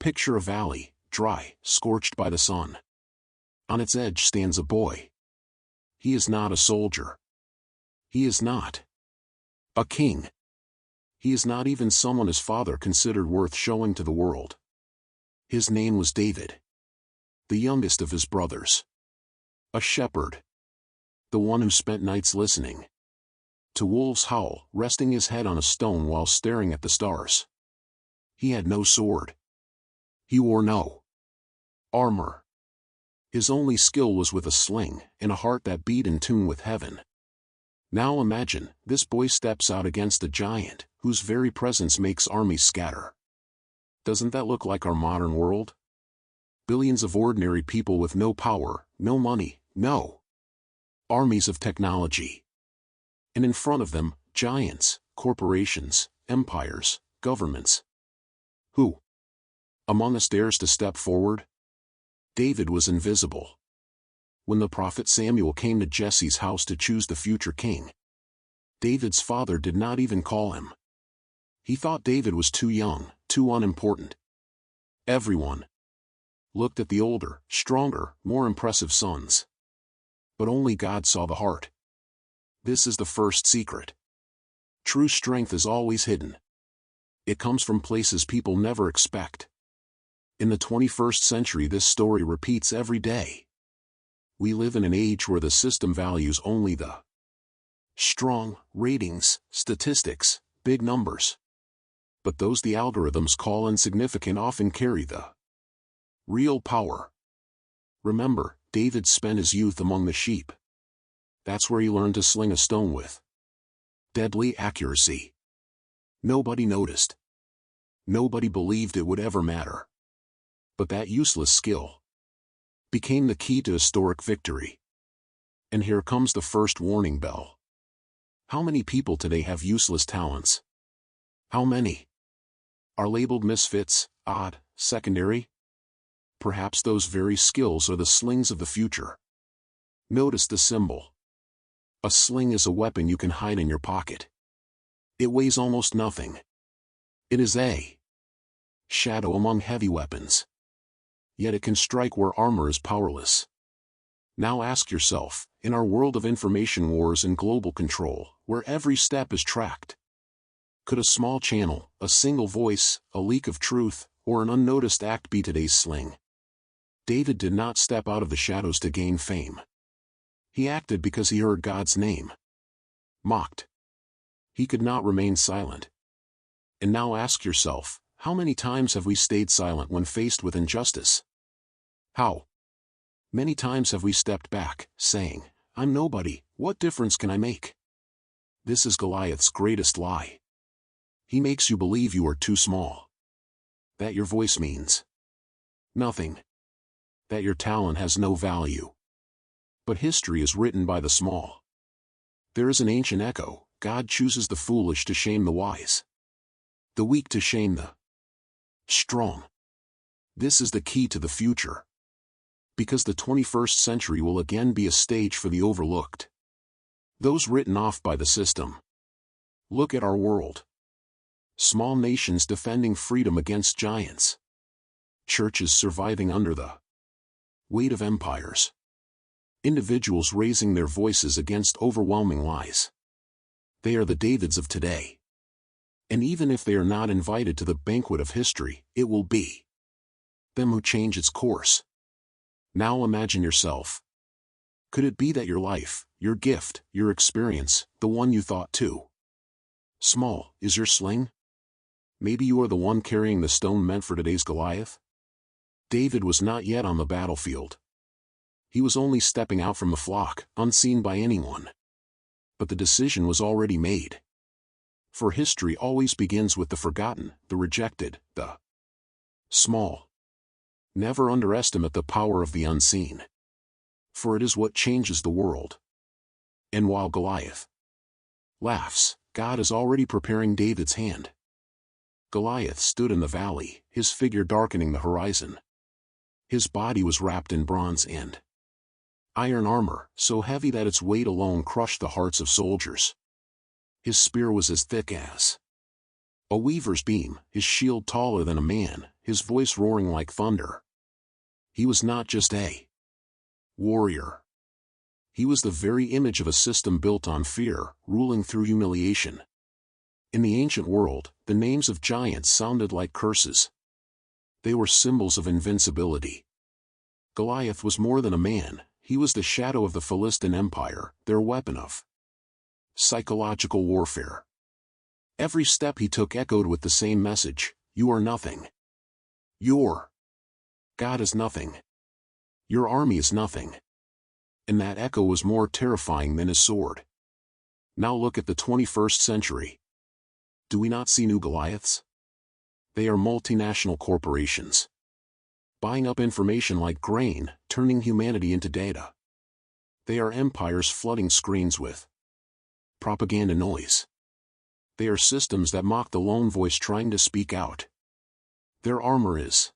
Picture a valley, dry, scorched by the sun. On its edge stands a boy. He is not a soldier. He is not a king. He is not even someone his father considered worth showing to the world. His name was David, the youngest of his brothers. A shepherd. The one who spent nights listening to wolves howl, resting his head on a stone while staring at the stars. He had no sword. He wore no armor. His only skill was with a sling and a heart that beat in tune with heaven. Now imagine, this boy steps out against a giant, whose very presence makes armies scatter. Doesn't that look like our modern world? Billions of ordinary people with no power, no money, no armies of technology. And in front of them, giants, corporations, empires, governments. Who among us dares to step forward? David was invisible. When the prophet Samuel came to Jesse's house to choose the future king, David's father did not even call him. He thought David was too young, too unimportant. Everyone looked at the older, stronger, more impressive sons. But only God saw the heart. This is the first secret. True strength is always hidden. It comes from places people never expect. In the 21st century, this story repeats every day. We live in an age where the system values only the strong, ratings, statistics, big numbers. But those the algorithms call insignificant often carry the real power. Remember, David spent his youth among the sheep. That's where he learned to sling a stone with deadly accuracy. Nobody noticed. Nobody believed it would ever matter. But that useless skill became the key to historic victory. And here comes the first warning bell. How many people today have useless talents? How many are labeled misfits, odd, secondary? Perhaps those very skills are the slings of the future. Notice the symbol. A sling is a weapon you can hide in your pocket. It weighs almost nothing. It is a shadow among heavy weapons. Yet it can strike where armor is powerless. Now ask yourself, in our world of information wars and global control, where every step is tracked, could a small channel, a single voice, a leak of truth, or an unnoticed act be today's sling? David did not step out of the shadows to gain fame. He acted because he heard God's name mocked. He could not remain silent. And now ask yourself, how many times have we stayed silent when faced with injustice? How many times have we stepped back, saying, I'm nobody, what difference can I make? This is Goliath's greatest lie. He makes you believe you are too small. That your voice means nothing. That your talent has no value. But history is written by the small. There is an ancient echo, God chooses the foolish to shame the wise, the weak to shame the strong. This is the key to the future. Because the 21st century will again be a stage for the overlooked. Those written off by the system. Look at our world. Small nations defending freedom against giants. Churches surviving under the weight of empires. Individuals raising their voices against overwhelming lies. They are the Davids of today. And even if they are not invited to the banquet of history, it will be them who change its course. Now imagine yourself. Could it be that your life, your gift, your experience, the one you thought too small, is your sling? Maybe you are the one carrying the stone meant for today's Goliath? David was not yet on the battlefield. He was only stepping out from the flock, unseen by anyone. But the decision was already made. For history always begins with the forgotten, the rejected, the small. Never underestimate the power of the unseen. For it is what changes the world. And while Goliath laughs, God is already preparing David's hand. Goliath stood in the valley, his figure darkening the horizon. His body was wrapped in bronze and iron armor, so heavy that its weight alone crushed the hearts of soldiers. His spear was as thick as A weaver's beam, his shield taller than a man, his voice roaring like thunder. He was not just a warrior. He was the very image of a system built on fear, ruling through humiliation. In the ancient world, the names of giants sounded like curses. They were symbols of invincibility. Goliath was more than a man, he was the shadow of the Philistine Empire, their weapon of psychological warfare. Every step he took echoed with the same message: you are nothing. Your God is nothing. Your army is nothing. And that echo was more terrifying than his sword. Now look at the 21st century. Do we not see new Goliaths? They are multinational corporations, buying up information like grain, turning humanity into data. They are empires flooding screens with propaganda noise. They are systems that mock the lone voice trying to speak out. Their armor is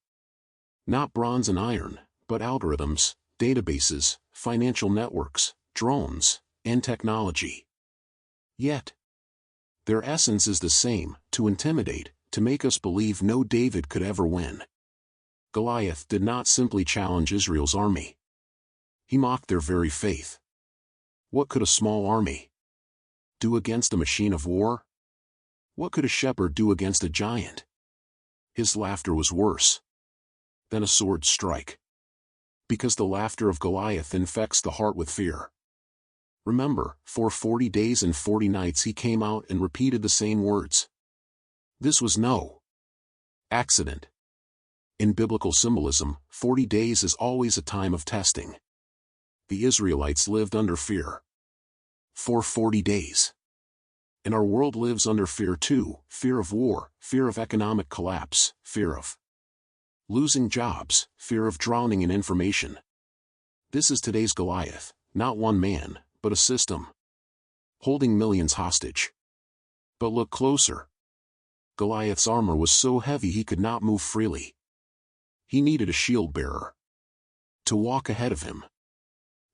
not bronze and iron, but algorithms, databases, financial networks, drones, and technology. Yet, their essence is the same: to intimidate, to make us believe no David could ever win. Goliath did not simply challenge Israel's army. He mocked their very faith. What could a small army do against a machine of war? What could a shepherd do against a giant? His laughter was worse than a sword strike, because the laughter of Goliath infects the heart with fear. Remember, for 40 days and 40 nights he came out and repeated the same words. This was no accident. In biblical symbolism, 40 days is always a time of testing. The Israelites lived under fear for 40 days. And our world lives under fear too: fear of war, fear of economic collapse, fear of losing jobs, fear of drowning in information. This is today's Goliath, not one man, but a system, holding millions hostage. But look closer. Goliath's armor was so heavy he could not move freely. He needed a shield bearer to walk ahead of him.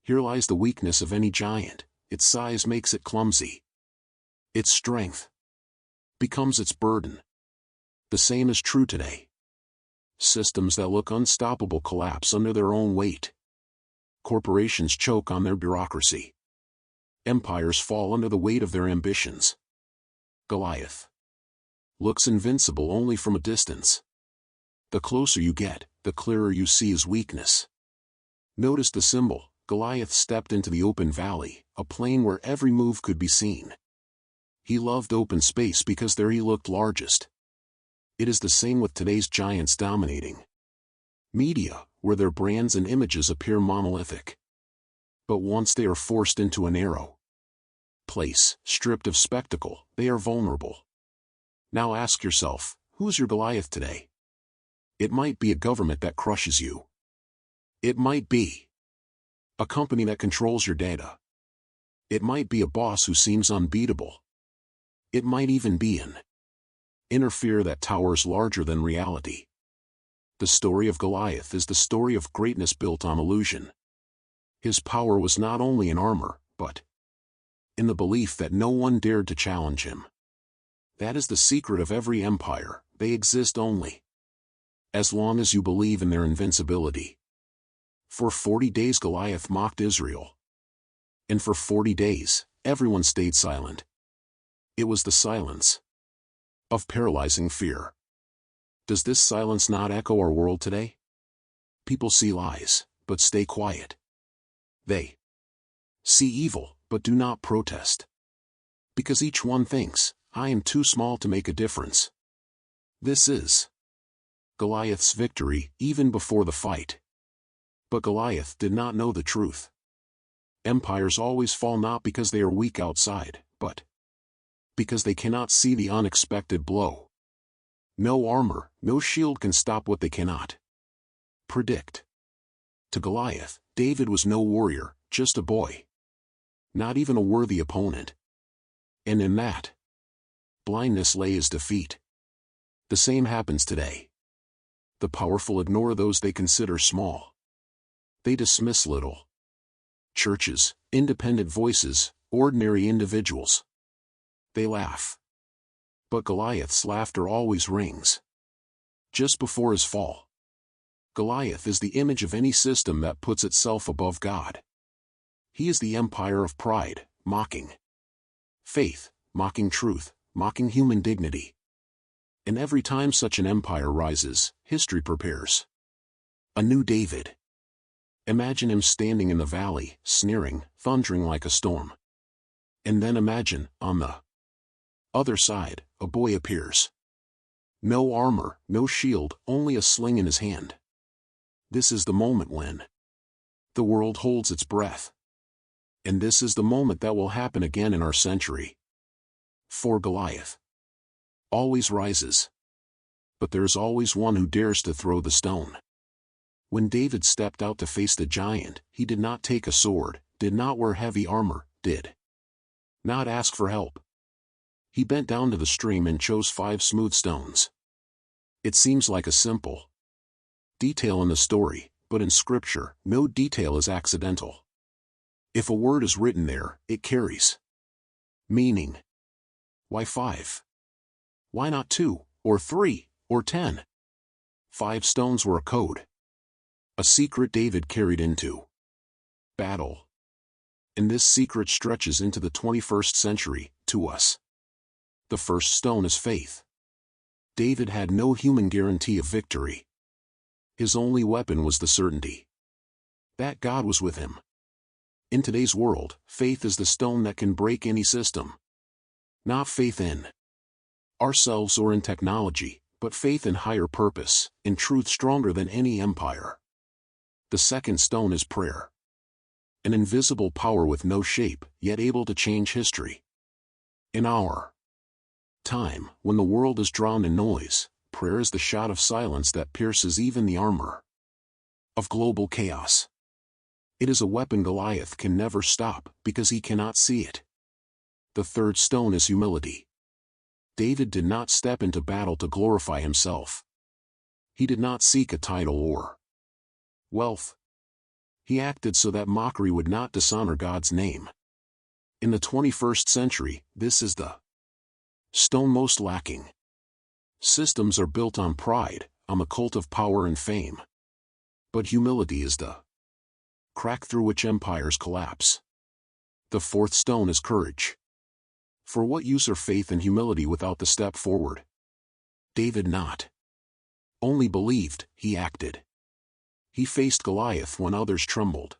Here lies the weakness of any giant: its size makes it clumsy. Its strength becomes its burden. The same is true today. Systems that look unstoppable collapse under their own weight. Corporations choke on their bureaucracy. Empires fall under the weight of their ambitions. Goliath looks invincible only from a distance. The closer you get, the clearer you see his weakness. Notice the symbol. Goliath stepped into the open valley, a plain where every move could be seen. He loved open space because there he looked largest. It is the same with today's giants dominating media, where their brands and images appear monolithic. But once they are forced into a narrow place, stripped of spectacle, they are vulnerable. Now ask yourself, who's your Goliath today? It might be a government that crushes you. It might be a company that controls your data. It might be a boss who seems unbeatable. It might even be an inner fear that towers larger than reality. The story of Goliath is the story of greatness built on illusion. His power was not only in armor, but in the belief that no one dared to challenge him. That is the secret of every empire: they exist only as long as you believe in their invincibility. For 40 days Goliath mocked Israel. And for 40 days, everyone stayed silent. It was the silence of paralyzing fear. Does this silence not echo our world today? People see lies, but stay quiet. They see evil, but do not protest. Because each one thinks, I am too small to make a difference. This is Goliath's victory, even before the fight. But Goliath did not know the truth. Empires always fall not because they are weak outside, but because they cannot see the unexpected blow. No armor, no shield can stop what they cannot predict. To Goliath, David was no warrior, just a boy. Not even a worthy opponent. And in that blindness lay his defeat. The same happens today. The powerful ignore those they consider small. They dismiss little churches, independent voices, ordinary individuals. They laugh But Goliath's laughter always rings just before his fall. Goliath is the image of any system that puts itself above God. He is the empire of pride, mocking faith, mocking truth, mocking human dignity. And every time such an empire rises, history prepares a new David. Imagine him standing in the valley, sneering, thundering like a storm. And then imagine, on the other side, a boy appears. No armor, no shield, only a sling in his hand. This is the moment when the world holds its breath. And this is the moment that will happen again in our century. For Goliath always rises. But there is always one who dares to throw the stone. When David stepped out to face the giant, he did not take a sword, did not wear heavy armor, did not ask for help. He bent down to the stream and chose 5 smooth stones. It seems like a simple detail in the story, but in Scripture, no detail is accidental. If a word is written there, it carries meaning. Why 5? Why not 2, or 3, or 10? 5 stones were a code. A secret David carried into battle. And this secret stretches into the 21st century, to us. The first stone is faith. David had no human guarantee of victory. His only weapon was the certainty that God was with him. In today's world, faith is the stone that can break any system. Not faith in ourselves or in technology, but faith in higher purpose, in truth stronger than any empire. The second stone is prayer. An invisible power with no shape, yet able to change history. In our time, when the world is drowned in noise, prayer is the shot of silence that pierces even the armor of global chaos. It is a weapon Goliath can never stop, because he cannot see it. The third stone is humility. David did not step into battle to glorify himself. He did not seek a title or wealth. He acted so that mockery would not dishonor God's name. In the 21st century, this is the stone most lacking. Systems are built on pride, on the cult of power and fame. But humility is the crack through which empires collapse. The fourth stone is courage. For what use are faith and humility without the step forward? David not only believed, he acted. He faced Goliath when others trembled.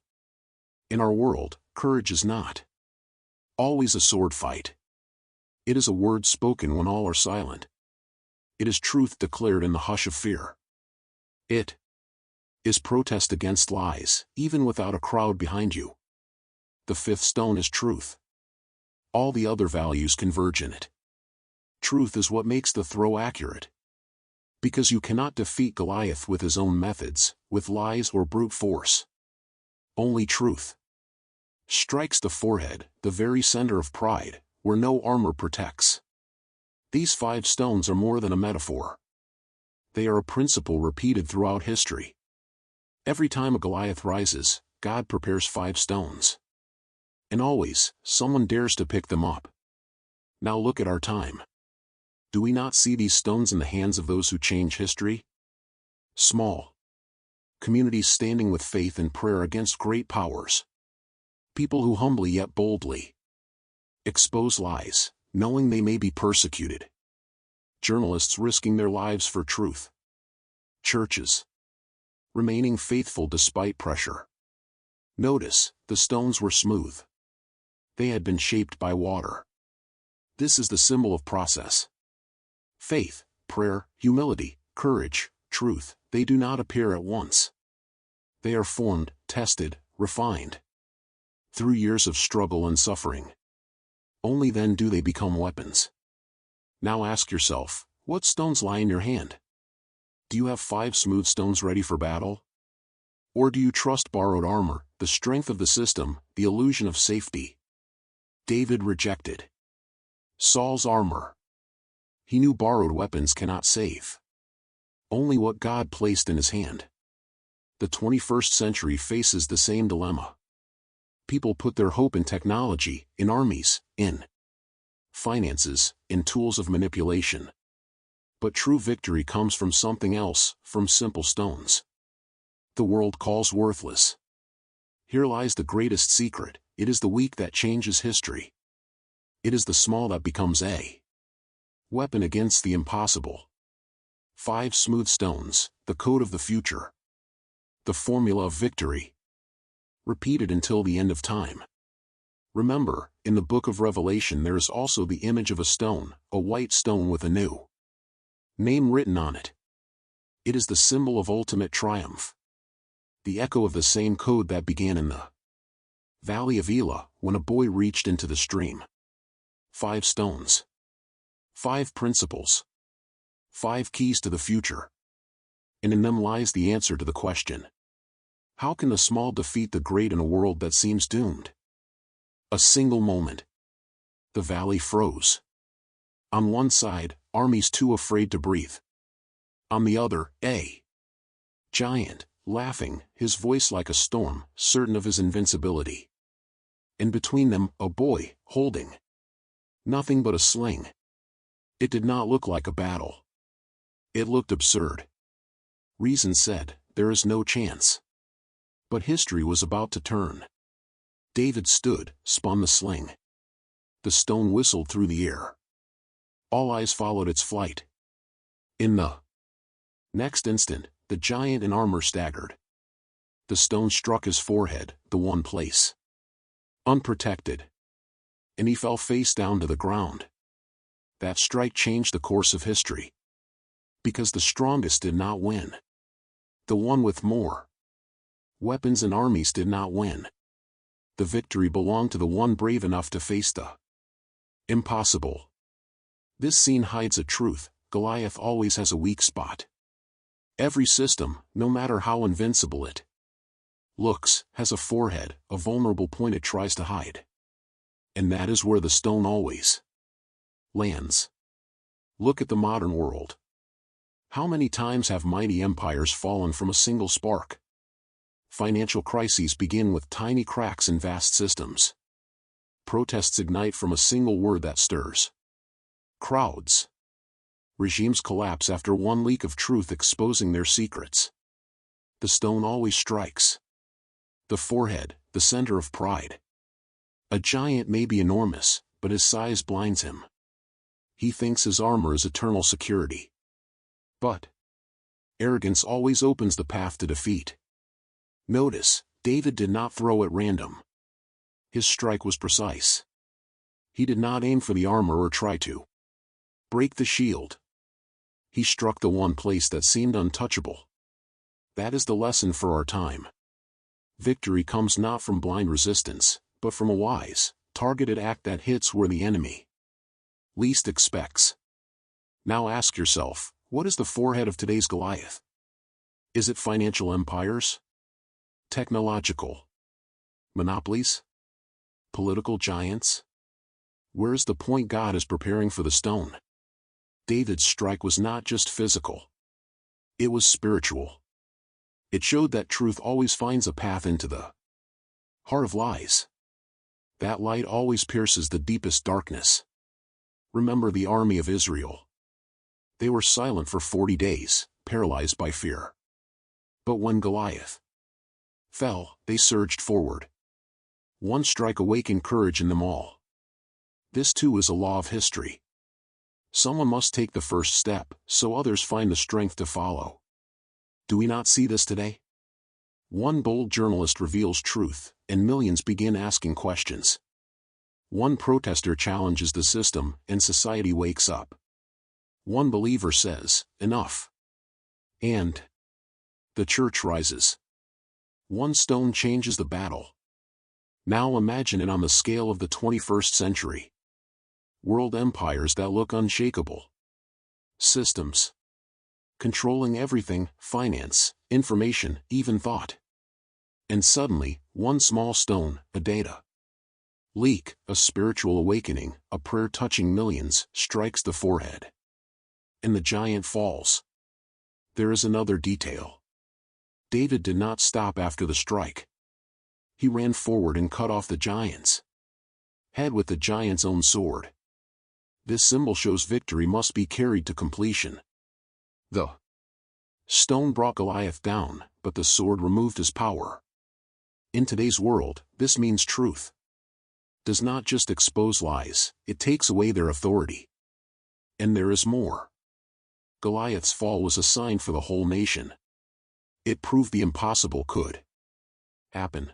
In our world, courage is not always a sword fight. It is a word spoken when all are silent. It is truth declared in the hush of fear. It is protest against lies, even without a crowd behind you. The fifth stone is truth. All the other values converge in it. Truth is what makes the throw accurate. Because you cannot defeat Goliath with his own methods, with lies or brute force. Only truth strikes the forehead, the very center of pride, where no armor protects. These 5 stones are more than a metaphor. They are a principle repeated throughout history. Every time a Goliath rises, God prepares 5 stones. And always, someone dares to pick them up. Now look at our time. Do we not see these stones in the hands of those who change history? Small communities standing with faith and prayer against great powers. People who humbly yet boldly expose lies, knowing they may be persecuted. Journalists risking their lives for truth. Churches remaining faithful despite pressure. Notice, the stones were smooth. They had been shaped by water. This is the symbol of process. Faith, prayer, humility, courage, truth, they do not appear at once. They are formed, tested, refined through years of struggle and suffering. Only then do they become weapons. Now ask yourself, what stones lie in your hand? Do you have 5 smooth stones ready for battle? Or do you trust borrowed armor, the strength of the system, the illusion of safety? David rejected Saul's armor. He knew borrowed weapons cannot save. Only what God placed in his hand. The 21st century faces the same dilemma. People put their hope in technology, in armies, in finances, and tools of manipulation. But true victory comes from something else, from simple stones. The world calls worthless. Here lies the greatest secret: it is the weak that changes history. It is the small that becomes a weapon against the impossible. 5 smooth stones, the code of the future. The formula of victory. Repeated until the end of time. Remember, in the book of Revelation there is also the image of a stone, a white stone with a new name written on it. It is the symbol of ultimate triumph. The echo of the same code that began in the valley of Elah, when a boy reached into the stream. 5 stones. 5 principles. 5 keys to the future. And in them lies the answer to the question: how can the small defeat the great in a world that seems doomed? A single moment. The valley froze. On one side, armies too afraid to breathe. On the other, a giant, laughing, his voice like a storm, certain of his invincibility. And between them, a boy, holding nothing but a sling. It did not look like a battle. It looked absurd. Reason said, there is no chance. But history was about to turn. David stood, spun the sling. The stone whistled through the air. All eyes followed its flight. In the next instant, the giant in armor staggered. The stone struck his forehead, the one place unprotected. And he fell face down to the ground. That strike changed the course of history. Because the strongest did not win. The one with more weapons and armies did not win. The victory belonged to the one brave enough to face the impossible. This scene hides a truth: Goliath always has a weak spot. Every system, no matter how invincible it looks, has a forehead, a vulnerable point it tries to hide. And that is where the stone always lands. Look at the modern world. How many times have mighty empires fallen from a single spark? Financial crises begin with tiny cracks in vast systems. Protests ignite from a single word that stirs crowds. Regimes collapse after one leak of truth exposing their secrets. The stone always strikes the forehead, the center of pride. A giant may be enormous, but his size blinds him. He thinks his armor is eternal security. But arrogance always opens the path to defeat. Notice, David did not throw at random. His strike was precise. He did not aim for the armor or try to break the shield. He struck the one place that seemed untouchable. That is the lesson for our time. Victory comes not from blind resistance, but from a wise, targeted act that hits where the enemy least expects. Now ask yourself, what is the forehead of today's Goliath? Is it financial empires? Technological monopolies? Political giants? Where is the point God is preparing for the stone? David's strike was not just physical. It was spiritual. It showed that truth always finds a path into the heart of lies. That light always pierces the deepest darkness. Remember the army of Israel. They were silent for 40 days, paralyzed by fear. But when Goliath fell, they surged forward. One strike awakened courage in them all. This too is a law of history. Someone must take the first step, so others find the strength to follow. Do we not see this today? One bold journalist reveals truth, and millions begin asking questions. One protester challenges the system, and society wakes up. One believer says, "Enough." And the church rises. One stone changes the battle. Now imagine it on the scale of the 21st century. World empires that look unshakable. Systems controlling everything: finance, information, even thought. And suddenly, one small stone, a data leak, a spiritual awakening, a prayer touching millions, strikes the forehead. And the giant falls. There is another detail. David did not stop after the strike. He ran forward and cut off the giant's head with the giant's own sword. This symbol shows victory must be carried to completion. The stone brought Goliath down, but the sword removed his power. In today's world, this means truth does not just expose lies, it takes away their authority. And there is more. Goliath's fall was a sign for the whole nation. It proved the impossible could happen.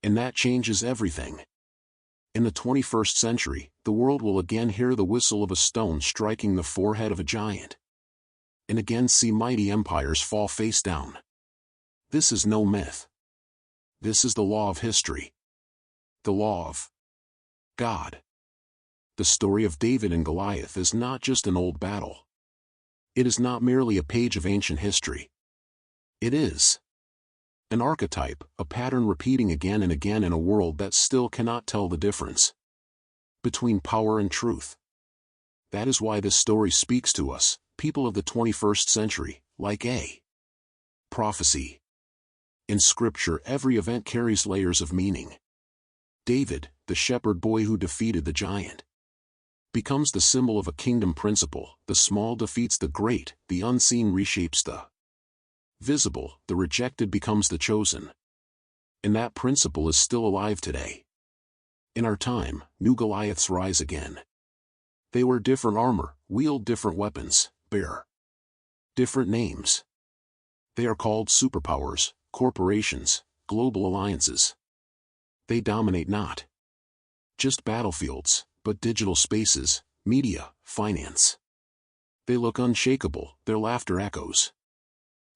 And that changes everything. In the 21st century, the world will again hear the whistle of a stone striking the forehead of a giant. And again see mighty empires fall face down. This is no myth. This is the law of history. The law of God. The story of David and Goliath is not just an old battle. It is not merely a page of ancient history. It is an archetype, a pattern repeating again and again in a world that still cannot tell the difference between power and truth. That is why this story speaks to us, people of the 21st century, like a prophecy. In Scripture, every event carries layers of meaning. David, the shepherd boy who defeated the giant, becomes the symbol of a kingdom principle. The small defeats the great, the unseen reshapes the visible, the rejected becomes the chosen. And that principle is still alive today. In our time, new Goliaths rise again. They wear different armor, wield different weapons, bear different names. They are called superpowers, corporations, global alliances. They dominate not just battlefields, but digital spaces, media, finance. They look unshakable, their laughter echoes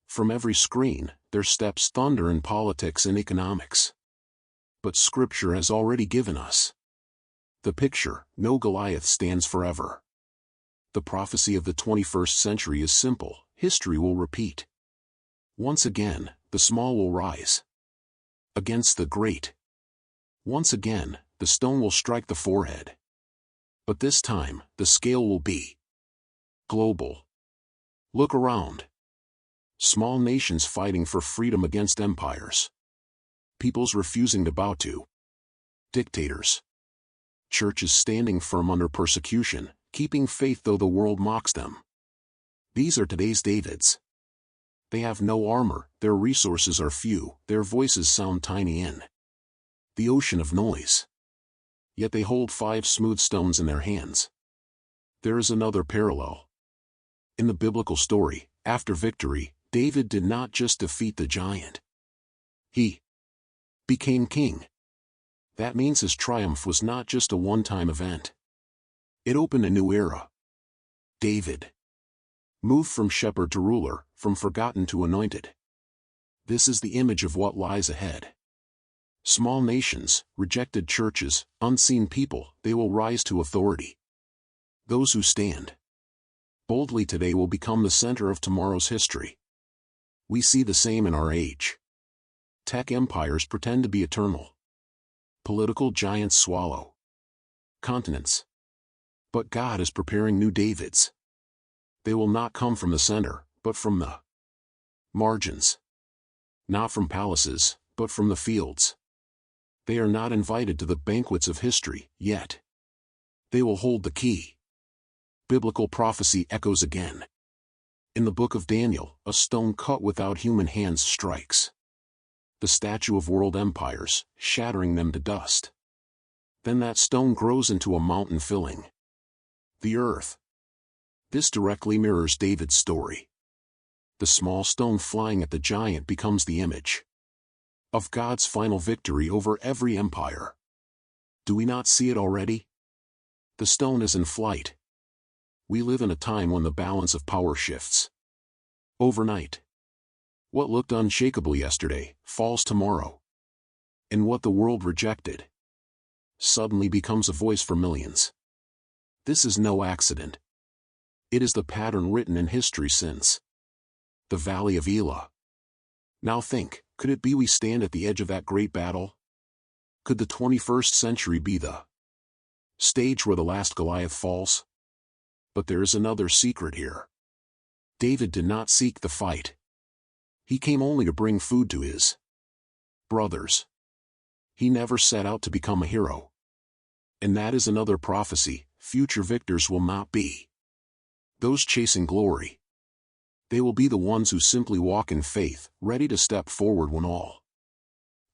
from every screen, their steps thunder in politics and economics. But Scripture has already given us the picture. No Goliath stands forever. The prophecy of the 21st century is simple: history will repeat. Once again, the small will rise against the great. Once again, the stone will strike the forehead. But this time, the scale will be global. Look around. Small nations fighting for freedom against empires. Peoples refusing to bow to dictators. Churches standing firm under persecution, keeping faith though the world mocks them. These are today's Davids. They have no armor, their resources are few, their voices sound tiny in the ocean of noise. Yet they hold 5 smooth stones in their hands. There is another parallel. In the biblical story, after victory, David did not just defeat the giant. He became king. That means his triumph was not just a one-time event. It opened a new era. David moved from shepherd to ruler, from forgotten to anointed. This is the image of what lies ahead. Small nations, rejected churches, unseen people, they will rise to authority. Those who stand boldly today will become the center of tomorrow's history. We see the same in our age. Tech empires pretend to be eternal. Political giants swallow continents. But God is preparing new Davids. They will not come from the center, but from the margins. Not from palaces, but from the fields. They are not invited to the banquets of history, yet they will hold the key. Biblical prophecy echoes again. In the book of Daniel, a stone cut without human hands strikes the statue of world empires, shattering them to dust. Then that stone grows into a mountain filling the earth. This directly mirrors David's story. The small stone flying at the giant becomes the image of God's final victory over every empire. Do we not see it already? The stone is in flight. We live in a time when the balance of power shifts overnight. What looked unshakable yesterday falls tomorrow. And what the world rejected suddenly becomes a voice for millions. This is no accident. It is the pattern written in history since the Valley of Elah. Now think, could it be we stand at the edge of that great battle? Could the 21st century be the stage where the last Goliath falls? But there is another secret here. David did not seek the fight. He came only to bring food to his brothers. He never set out to become a hero. And that is another prophecy. future victors will not be those chasing glory. They will be the ones who simply walk in faith, ready to step forward when all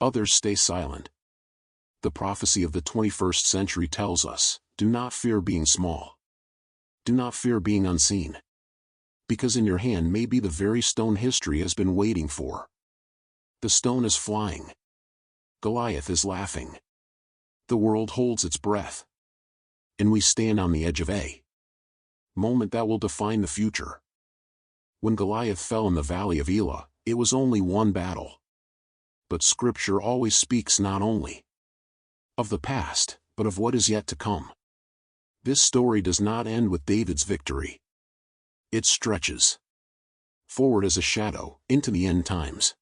others stay silent. The prophecy of the 21st century tells us, do not fear being small. Do not fear being unseen. Because in your hand may be the very stone history has been waiting for. The stone is flying. Goliath is laughing. The world holds its breath. And we stand on the edge of a moment that will define the future. When Goliath fell in the valley of Elah, it was only one battle. But Scripture always speaks not only of the past, but of what is yet to come. This story does not end with David's victory. It stretches forward as a shadow, into the end times.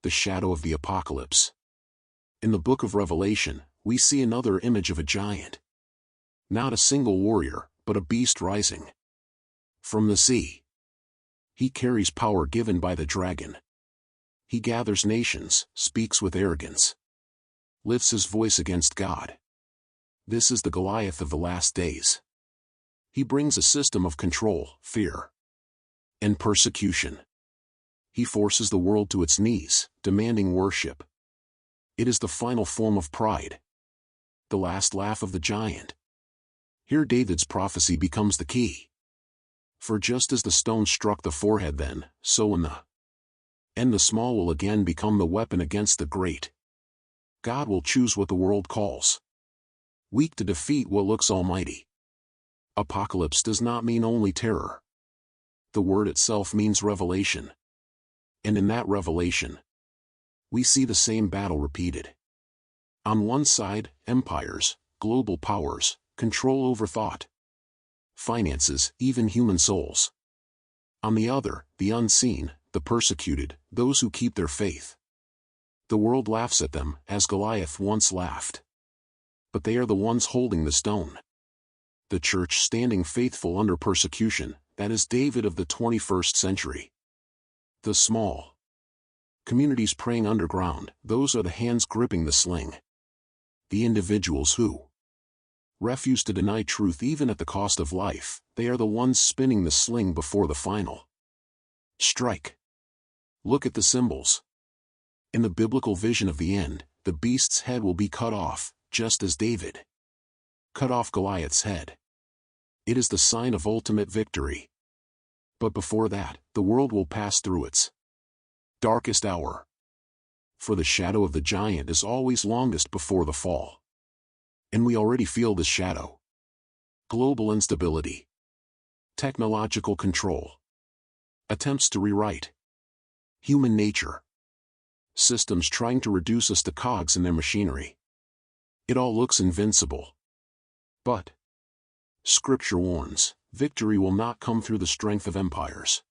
The shadow of the apocalypse. In the book of Revelation, we see another image of a giant. Not a single warrior, but a beast rising from the sea. He carries power given by the dragon. He gathers nations, speaks with arrogance, lifts his voice against God. This is the Goliath of the last days. He brings a system of control, fear, and persecution. He forces the world to its knees, demanding worship. It is the final form of pride. The last laugh of the giant. Here David's prophecy becomes the key. For just as the stone struck the forehead then, so in the end the small will again become the weapon against the great. God will choose what the world calls weak to defeat what looks almighty. Apocalypse does not mean only terror. The word itself means revelation. And in that revelation, we see the same battle repeated. On one side, empires, global powers, control over thought, finances, even human souls. On the other, the unseen, the persecuted, those who keep their faith. The world laughs at them, as Goliath once laughed. But they are the ones holding the stone. The church standing faithful under persecution, that is David of the 21st century. The small communities praying underground, those are the hands gripping the sling. The individuals who refuse to deny truth even at the cost of life, they are the ones spinning the sling before the final strike. Look at the symbols. In the biblical vision of the end, the beast's head will be cut off, just as David cut off Goliath's head. It is the sign of ultimate victory. But before that, the world will pass through its darkest hour. For the shadow of the giant is always longest before the fall. And we already feel this shadow. Global instability. Technological control. Attempts to rewrite human nature. Systems trying to reduce us to cogs in their machinery. It all looks invincible. But Scripture warns, victory will not come through the strength of empires.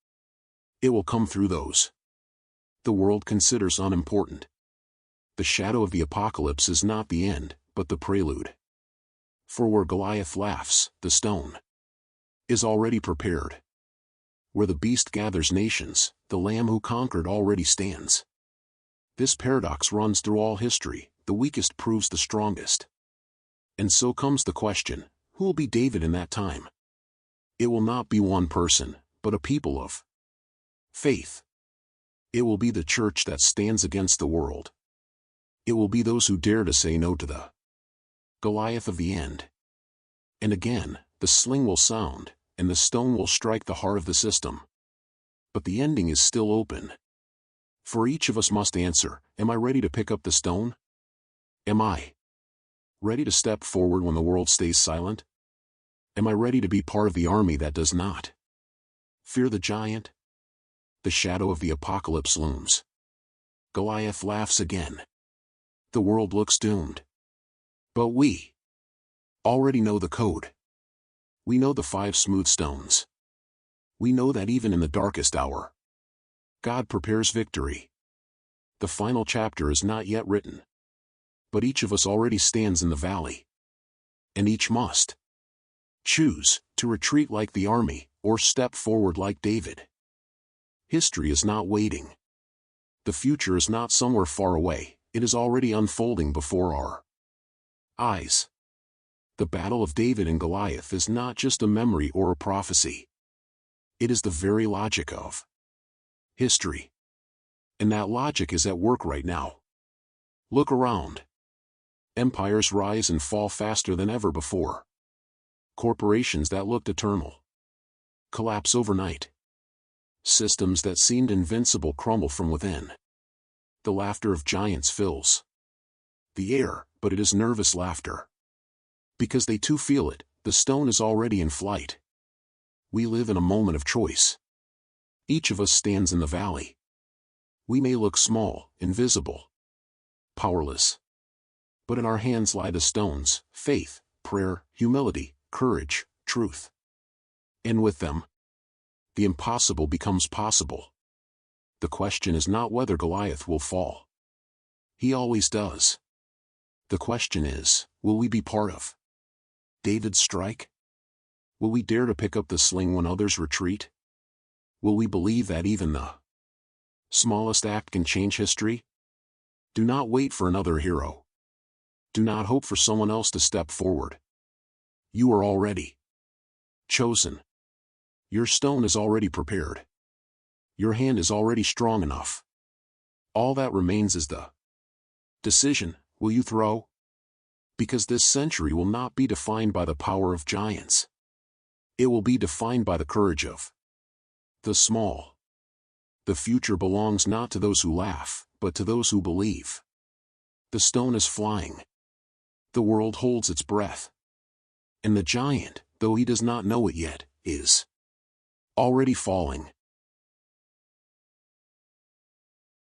It will come through those the world considers unimportant. The shadow of the apocalypse is not the end, but the prelude. For where Goliath laughs, the stone is already prepared. Where the beast gathers nations, the Lamb who conquered already stands. This paradox runs through all history, the weakest proves the strongest. And so comes the question, who will be David in that time? It will not be one person, but a people of faith. It will be the church that stands against the world. It will be those who dare to say no to the Goliath of the end. And again, the sling will sound, and the stone will strike the heart of the system. But the ending is still open. For each of us must answer, am I ready to pick up the stone? Am I ready to step forward when the world stays silent? Am I ready to be part of the army that does not fear the giant? The shadow of the apocalypse looms. Goliath laughs again. The world looks doomed. But we already know the code. We know the 5 smooth stones. We know that even in the darkest hour, God prepares victory. The final chapter is not yet written. But each of us already stands in the valley. And each must choose to retreat like the army, or step forward like David. History is not waiting. The future is not somewhere far away, it is already unfolding before our eyes. The battle of David and Goliath is not just a memory or a prophecy. It is the very logic of history. And that logic is at work right now. Look around. Empires rise and fall faster than ever before. Corporations that looked eternal collapse overnight. Systems that seemed invincible crumble from within. The laughter of giants fills the air, but it is nervous laughter. Because they too feel it, the stone is already in flight. We live in a moment of choice. Each of us stands in the valley. We may look small, invisible, powerless. But in our hands lie the stones: faith, prayer, humility, courage, truth. And with them, the impossible becomes possible. The question is not whether Goliath will fall. He always does. The question is, will we be part of David's strike? Will we dare to pick up the sling when others retreat? Will we believe that even the smallest act can change history? Do not wait for another hero. Do not hope for someone else to step forward. You are already chosen. Your stone is already prepared. Your hand is already strong enough. All that remains is the decision: will you throw? Because this century will not be defined by the power of giants. It will be defined by the courage of the small. The future belongs not to those who laugh, but to those who believe. The stone is flying. The world holds its breath. And the giant, though he does not know it yet, is already falling.